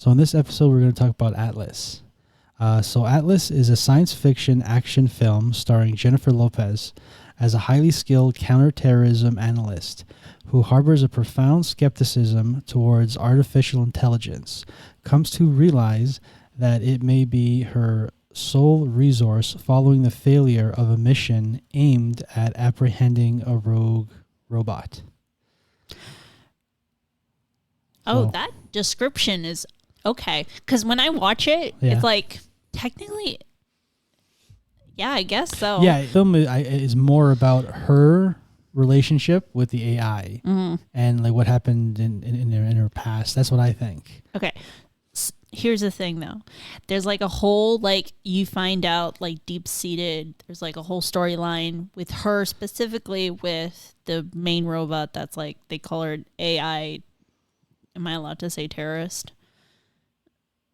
So in this episode, we're going to talk about Atlas. So Atlas is a science fiction action film starring Jennifer Lopez as a highly skilled counterterrorism analyst who harbors a profound skepticism towards artificial intelligence, comes to realize that it may be her sole resource following the failure of a mission aimed at apprehending a rogue robot. Oh, that description is okay. Because when I watch it, it's like, technically, yeah, I guess so. Yeah, the film is more about her relationship with the AI and like what happened in her past. That's what I think. Okay. Here's the thing, though. There's like a whole, like, you find out, like, deep-seated, there's like a whole storyline with her specifically with the main robot that's like, they call her AI. Am I allowed to say terrorist?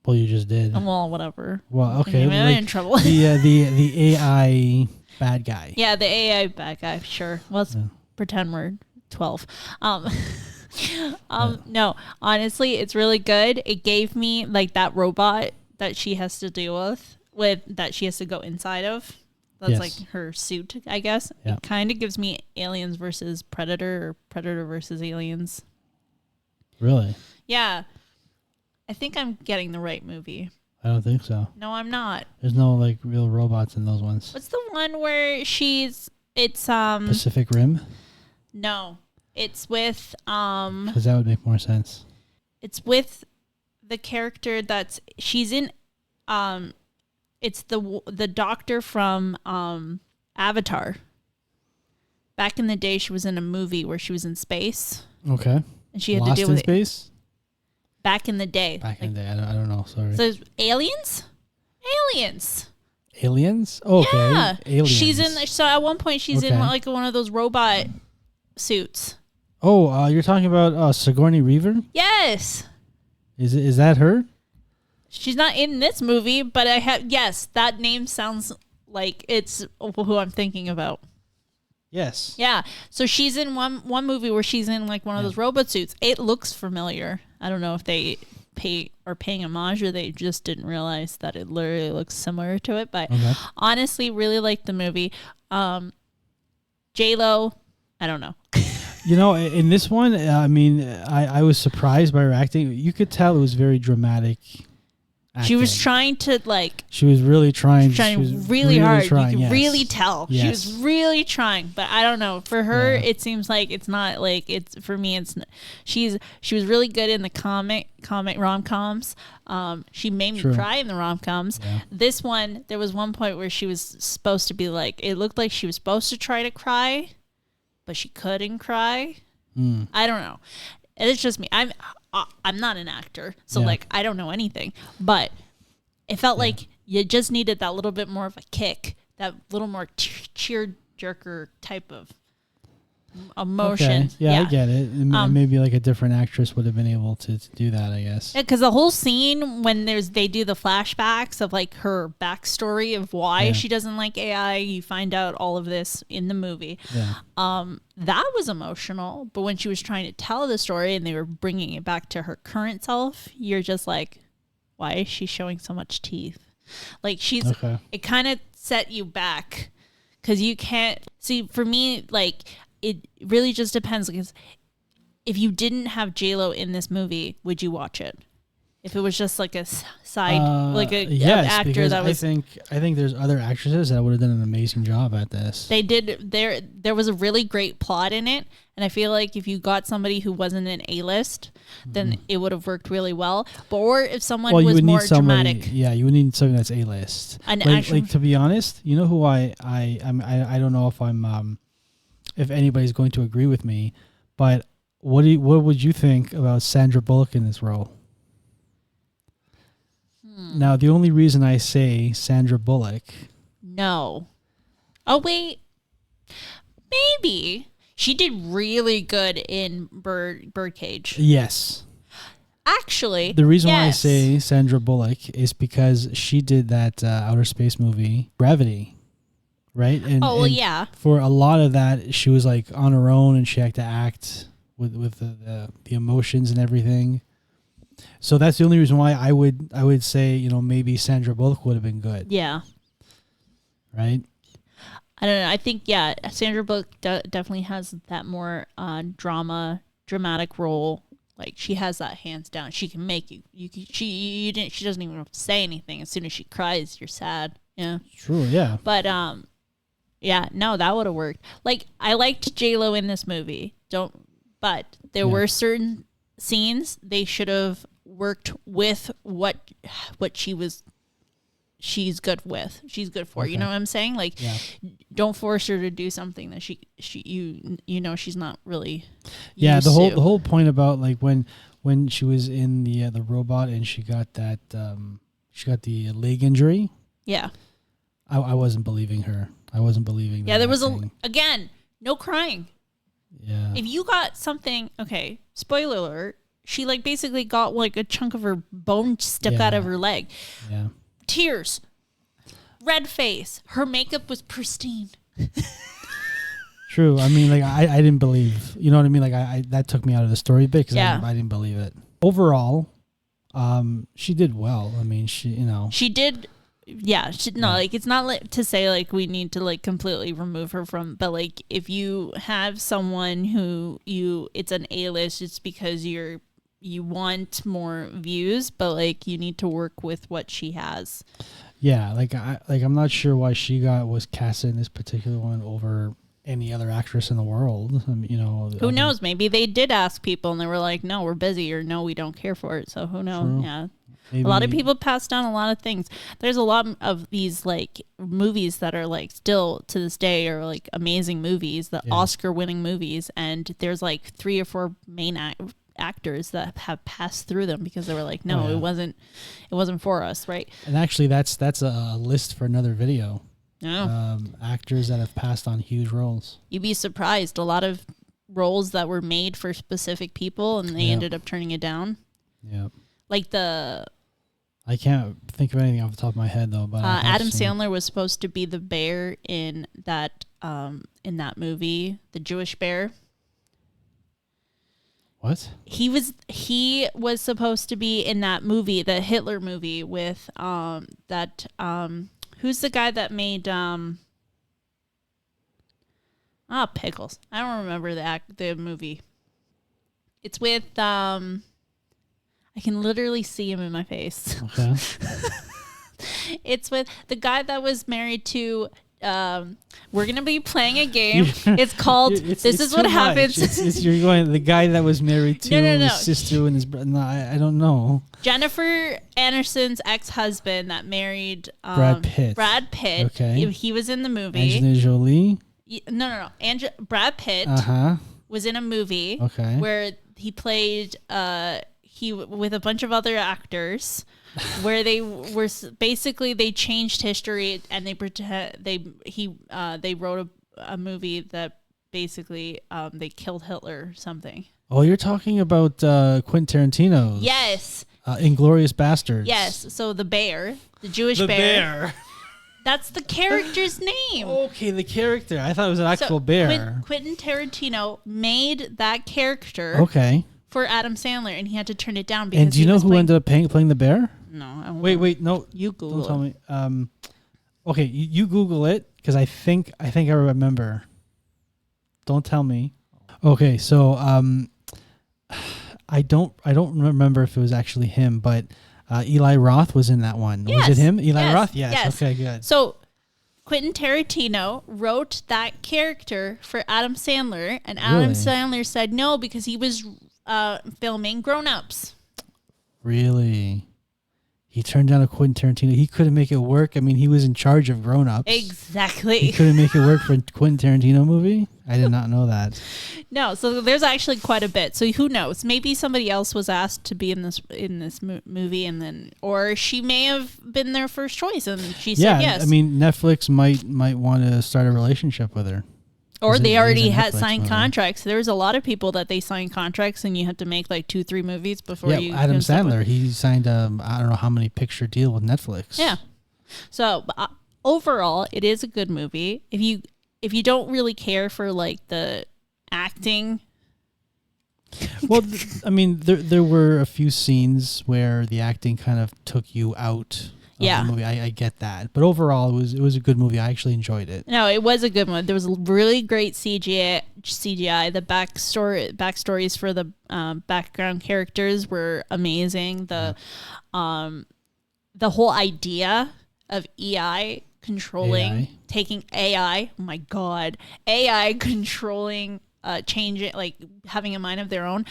Well, you just did. Well, whatever. Well, okay. I'm in trouble. The AI bad guy. Yeah, the AI bad guy, sure. Let's pretend we're 12. No, honestly, it's really good. It gave me like that robot that she has to deal with that she has to go inside of. That's like her suit, I guess. Yeah. It kind of gives me Aliens versus Predator or Predator versus Aliens. Really? Yeah. I think I'm getting the right movie. I don't think so. No, I'm not. There's no like real robots in those ones. What's the one where it's Pacific Rim? No. It's with because that would make more sense. It's with the character she's in it's the doctor from Avatar. Back in the day she was in a movie where she was in space. Okay. And she had Lost to deal in with space? Back in the day. I don't know, sorry. So aliens? Aliens? Oh, okay. Yeah. Aliens. She's so at one point she's in like one of those robot suits. Oh, you're talking about Sigourney Weaver? Yes. Is that her? She's not in this movie, but yes, that name sounds like it's who I'm thinking about. Yes. Yeah. So she's in one movie where she's in like one of those robot suits. It looks familiar. I don't know if they are paying homage or they just didn't realize that it literally looks similar to it. But honestly, really like the movie. J-Lo, I don't know. You know, in this one, I mean, I was surprised by her acting. You could tell it was very dramatic acting. She was trying to like... She was really trying. She was really hard. You could really tell. Yes. She was really trying. But I don't know. For her, it seems like it's not like... For me, it's... She was really good in the comic rom-coms. She made me cry in the rom-coms. Yeah. This one, there was one point where she was supposed to be like... It looked like she was supposed to try to cry, but she couldn't cry. I don't know. It's just me. I'm not an actor, so like I don't know anything. But it felt like you just needed that little bit more of a kick, that little more cheer jerker type of emotion. Okay. Yeah, I get it. Maybe like a different actress would have been able to do that, I guess. Yeah, because the whole scene when they do the flashbacks of like her backstory of why she doesn't like AI, you find out all of this in the movie. Yeah. That was emotional, but when she was trying to tell the story and they were bringing it back to her current self, you're just like, why is she showing so much teeth? Like it kind of set you back because you can't see. For me, like. It really just depends, because if you didn't have J-Lo in this movie, would you watch it? If it was just like a side, like an actor that was... I think there's other actresses that would have done an amazing job at this. They did. There was a really great plot in it, and I feel like if you got somebody who wasn't an A-list, then it would have worked really well. Or if someone was more dramatic. Yeah, you would need something that's A-list. Like to be honest, you know who I don't know if I'm... if anybody's going to agree with me, but what would you think about Sandra Bullock in this role? Now, the only reason I say Sandra Bullock... No. Oh, wait. Maybe. She did really good in Birdcage. Yes. Actually, the reason why I say Sandra Bullock is because she did that outer space movie, Gravity. Right? And for a lot of that, she was like on her own and she had to act with the emotions and everything. So that's the only reason why I would say, you know, maybe Sandra Bullock would have been good. Yeah. Right? I don't know. I think, yeah, Sandra Bullock definitely has that more dramatic role. Like, she has that hands down. She can make you. She doesn't even have to say anything. As soon as she cries, you're sad. Yeah. True, yeah. But, yeah, no, that would have worked. Like, I liked J-Lo in this movie. But there were certain scenes they should have worked with what she's good with. She's good for. Okay. You know what I'm saying? Like, don't force her to do something that she you know she's not really. Used the to. whole point about like when she was in the robot and she got that she got the leg injury. Yeah. I wasn't believing her. I wasn't believing. Yeah, there was again no crying. Yeah. If you got something, okay, spoiler alert, she like basically got like a chunk of her bone stuck out of her leg. Yeah. Tears. Red face. Her makeup was pristine. True. I mean, like I didn't believe. You know what I mean? Like I that took me out of the story a bit because I didn't believe it. Overall, she did well. I mean, she did. Yeah, like it's not like to say like we need to like completely remove her from, but like if you have someone who it's an A-list, it's because you want more views, but like you need to work with what she has. Yeah, I'm not sure why she was cast in this particular one over any other actress in the world. I mean, you know, who knows? Maybe they did ask people and they were like, "No, we're busy," or "No, we don't care for it." So who knows? True. Yeah. Maybe. A lot of people pass down a lot of things. There's a lot of these like movies that are like still to this day are like amazing movies, the Oscar-winning movies, and there's like 3 or 4 main actors that have passed through them because they were like, no, it wasn't for us, right? And actually, that's a list for another video. Yeah. Actors that have passed on huge roles. You'd be surprised. A lot of roles that were made for specific people, and they ended up turning it down. Yeah. Like I can't think of anything off the top of my head though. But Adam Sandler was supposed to be the bear in that movie, the Jewish bear. What? He was supposed to be in that movie, the Hitler movie with who's the guy that made Pickles. I don't remember the movie. It's with I can literally see him in my face. Okay. It's with the guy that was married to. We're gonna be playing a game. It's called "This Is What Happens." You're going the guy that was married to his sister and his brother. No, I don't know. Jennifer Aniston's ex-husband that married Brad Pitt. Okay. He was in the movie. Angelina Jolie. No. Brad Pitt was in a movie. Okay. Where he played with a bunch of other actors. Where they were basically they changed history and they wrote a movie that basically they killed Hitler or something. Oh, you're talking about Quentin Tarantino. Yes. Inglourious Bastards. Yes. So the bear, the Jewish bear. That's the character's name. Okay, the character. I thought it was an actual bear. Quentin Tarantino made that character. Okay. For Adam Sandler, and he had to turn it down because. And do you know who ended up playing the bear? No. Wait, no. You Google. Don't tell me. Okay, you Google it because I think I remember. Don't tell me. Okay, so I don't remember if it was actually him, but Eli Roth was in that one. Yes. Was it him? Eli Roth? Yes. Okay, good. So Quentin Tarantino wrote that character for Adam Sandler, and Adam Sandler said no because he was filming Grown Ups. Really? He turned down a Quentin Tarantino. He couldn't make it work. I mean, he was in charge of Grown Ups. Exactly. He couldn't make it work for a Quentin Tarantino movie? I did not know that. No, so there's actually quite a bit. So who knows? Maybe somebody else was asked to be in this movie, or she may have been their first choice, and she said yes. Yeah, I mean, Netflix might want to start a relationship with her. Or they already had signed contracts. There's a lot of people that they sign contracts and you have to make like 2-3 movies before you. Adam Sandler, he signed I don't know how many picture deal with Netflix. Yeah. So overall, it is a good movie. If you don't really care for like the acting, Well, I mean, there were a few scenes where the acting kind of took you out of the movie. I get that. But overall, it was a good movie. I actually enjoyed it. No, it was a good one. There was really great CGI. The backstories for the background characters were amazing. The whole idea of taking AI. Oh my God. AI controlling, changing, like having a mind of their own,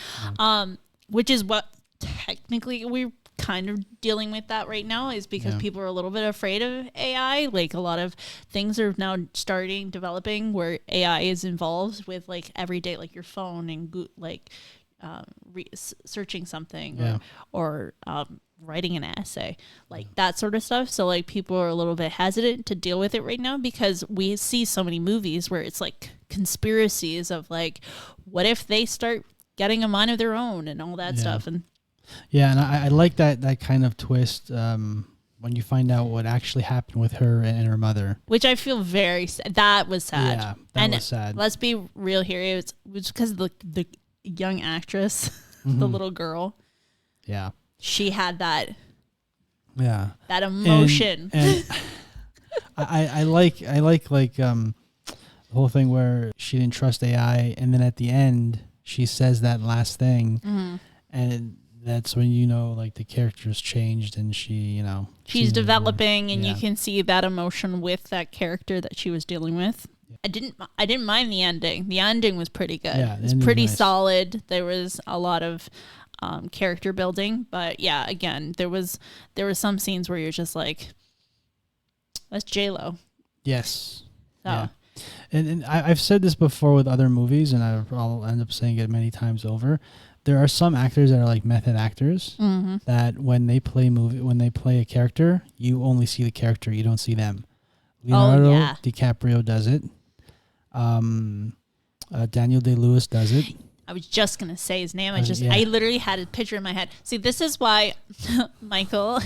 which is what technically we're kind of dealing with that right now, is because people are a little bit afraid of AI. Like a lot of things are now developing where AI is involved with like everyday, like your phone and searching something or writing an essay, like that sort of stuff. So like people are a little bit hesitant to deal with it right now because we see so many movies where it's like conspiracies of like, what if they start getting a mind of their own and all that stuff. And and I like that kind of twist when you find out what actually happened with her and her mother, which I feel very sad. That was sad. Yeah, that was sad. Let's be real here. It was because of the young actress, the little girl. Yeah. She had that. Yeah. That emotion. And I like the whole thing where she didn't trust AI, and then at the end she says that last thing, and that's when like the character's changed and she's developing, and you can see that emotion with that character that she was dealing with. I didn't mind the ending. The ending was pretty good. Yeah, it was pretty solid. There was a lot of character building, but again, there were some scenes where you're just like, that's J-Lo. Yes. So. Yeah. And I've said this before with other movies, and I'll end up saying it many times over. There are some actors that are like method actors that when they play a character, you only see the character, you don't see them. Leonardo DiCaprio does it. Daniel Day-Lewis does it. I was just going to say his name. I literally had a picture in my head. See, this is why Michael,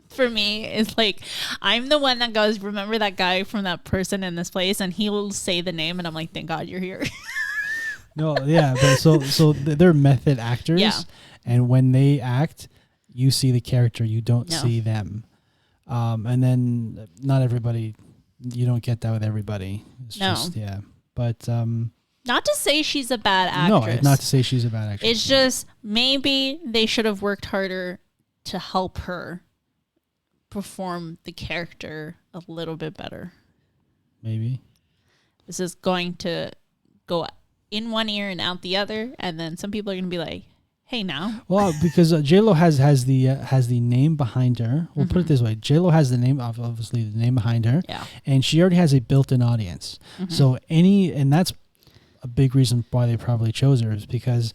for me, is like, I'm the one that goes, remember that guy from that person in this place? And he will say the name, and I'm like, thank God you're here. No, yeah. But so they're method actors. Yeah. And when they act, you see the character. You don't see them. And then not everybody, you don't get that with everybody. It's just, But... not to say she's a bad actress. No, not to say she's a bad actress. It's just maybe they should have worked harder to help her perform the character a little bit better. Maybe. This is going to go in one ear and out the other, and then some people are going to be like, hey, now. Well, because J-Lo has the name behind her. We'll put it this way. J-Lo has the name, obviously, the name behind her. Yeah. And she already has a built-in audience. So and that's a big reason why they probably chose her, is because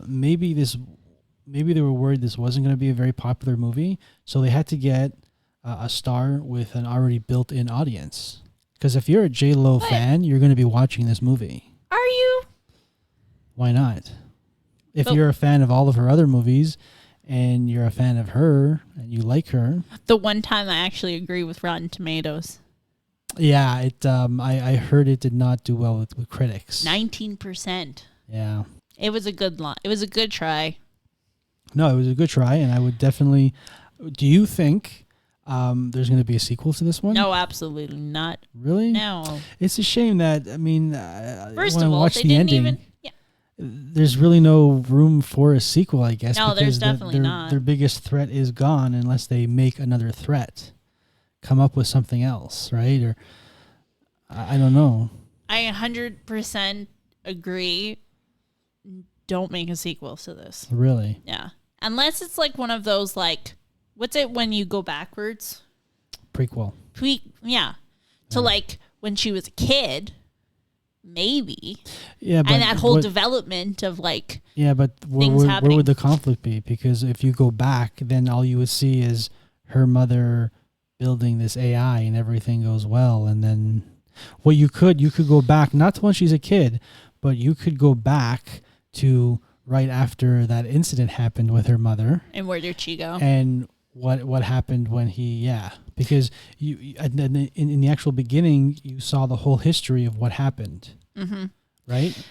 maybe they were worried this wasn't going to be a very popular movie, so they had to get a star with an already built-in audience. Because if you're a J-Lo fan, you're going to be watching this movie. Are you? Why not? If you're a fan of all of her other movies and you're a fan of her and you like her. The one time I actually agree with Rotten Tomatoes. Yeah, I heard it did not do well with critics. 19%. Yeah. It was a good It was a good try. No, it was a good try, and I would definitely... Do you think there's going to be a sequel to this one? No, absolutely not. Really? No. It's a shame that, first of all, they didn't even... There's really no room for a sequel, I guess. No, there's definitely not. Their biggest threat is gone unless they make another threat. Come up with something else, right? Or I don't know. I 100% agree. Don't make a sequel to this. Really? Yeah. Unless it's like one of those, like, what's it when you go backwards? Prequel. To like when she was a kid. Maybe. Yeah, but and that whole development of like but where would the conflict be? Because if you go back, then all you would see is her mother building this AI and everything goes well, and then you could go back, not to when she's a kid, but you could go back to right after that incident happened with her mother. And where did she go? And what happened when because you in the actual beginning, you saw the whole history of what happened, right?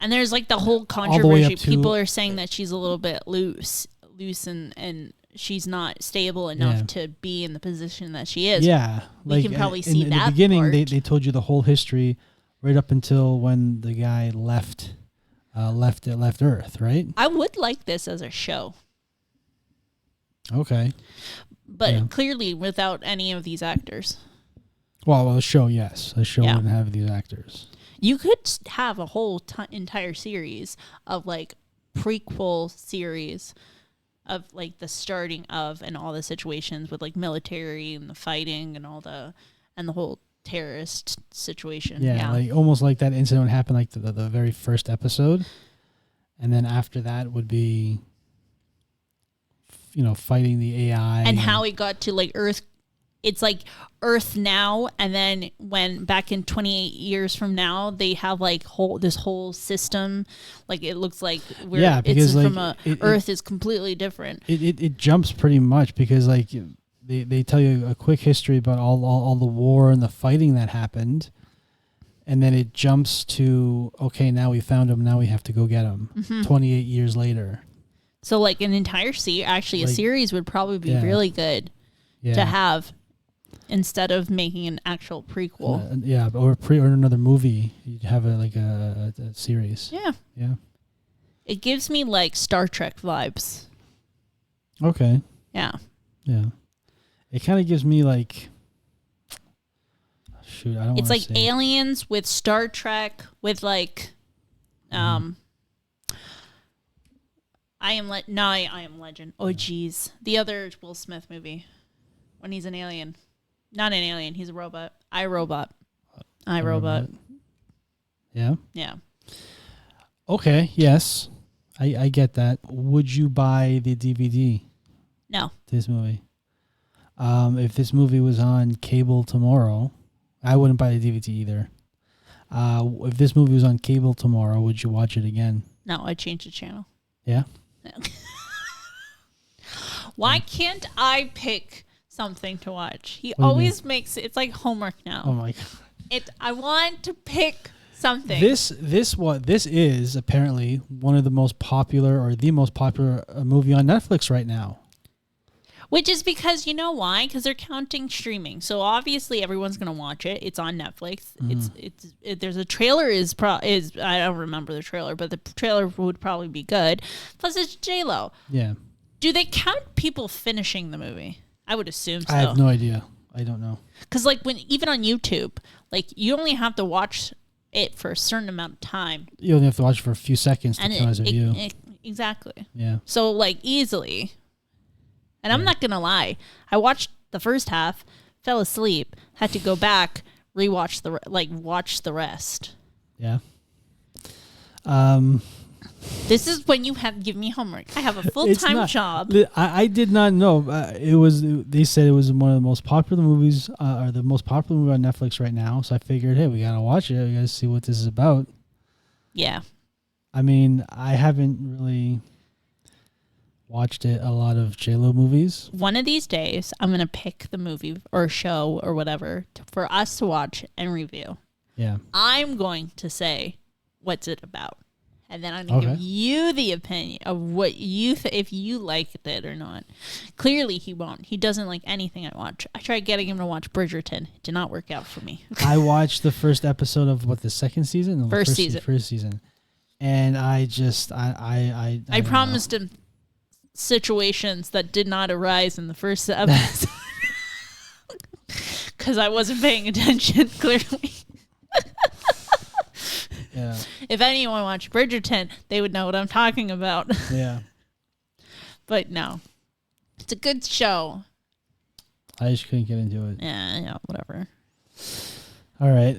And there's like the whole controversy. People are saying that she's a little bit loose and she's not stable enough to be in the position that she is. Yeah. We can probably see that. In the beginning, they told you the whole history right up until when the guy left Earth, right? I would like this as a show. Okay. But clearly without any of these actors. Well, a show, yes. A show wouldn't have these actors. You could have a whole entire series of like prequel series of like the starting of and all the situations with like military and the fighting and the whole terrorist situation. Yeah, like almost like that incident happened like the very first episode, and then after that would be, fighting the AI and how it got to like Earth. It's like Earth now, and then when back in 28 years from now, they have like this whole system. Like it looks like because Earth is completely different. It jumps pretty much because like they tell you a quick history about all the war and the fighting that happened, and then it jumps to now we found him, now we have to go get him. 28 years later. So like an entire a series would probably be really good to have. Instead of making an actual prequel. Or another movie. You'd have a series. Yeah. Yeah. It gives me like Star Trek vibes. Okay. Yeah. Yeah. It kind of gives me like... Shoot, I don't It's like say. Aliens with Star Trek with like... I Am Legend. Oh, geez. The other Will Smith movie. When he's an alien. Not an alien. He's a robot. iRobot. Yeah? Yeah. Okay, yes. I get that. Would you buy the DVD? No. This movie? If this movie was on cable tomorrow, I wouldn't buy the DVD either. If this movie was on cable tomorrow, would you watch it again? No, I'd change the channel. Yeah? No. Why can't I pick... something to watch? He always makes it's like homework now. Oh my god! I want to pick something. This is apparently one of the most popular or the most popular movie on Netflix right now. Which is because you know why? Because they're counting streaming, so obviously everyone's gonna watch it. It's on Netflix. There's a trailer is I don't remember the trailer, but the trailer would probably be good. Plus it's J-Lo. Yeah. Do they count people finishing the movie? I would assume so. I have no idea. I don't know. Because like even on YouTube, like you only have to watch it for a certain amount of time. You only have to watch it for a few seconds to count as a view. Exactly. Yeah. So like easily. And I'm not gonna lie. I watched the first half, fell asleep, had to go back, watch the rest. Yeah. This is when you give me homework. I have a full-time job. I did not know. They said it was one of the most popular movies, or the most popular movie on Netflix right now. So I figured, hey, we gotta watch it. We gotta see what this is about. Yeah. I mean, I haven't really watched a lot of J-Lo movies. One of these days, I'm gonna pick the movie or show or whatever for us to watch and review. Yeah. I'm going to say, what's it about? And then I'm going to give you the opinion of what you if you liked it or not. Clearly, he won't. He doesn't like anything I watch. I tried getting him to watch Bridgerton. It did not work out for me. I watched the first episode of the second season? No, first season. First season. And I just, I promised him situations that did not arise in the first episode. Because I wasn't paying attention, clearly. Yeah. If anyone watched Bridgerton, they would know what I'm talking about. Yeah. But no. It's a good show. I just couldn't get into it. Yeah, whatever. All right.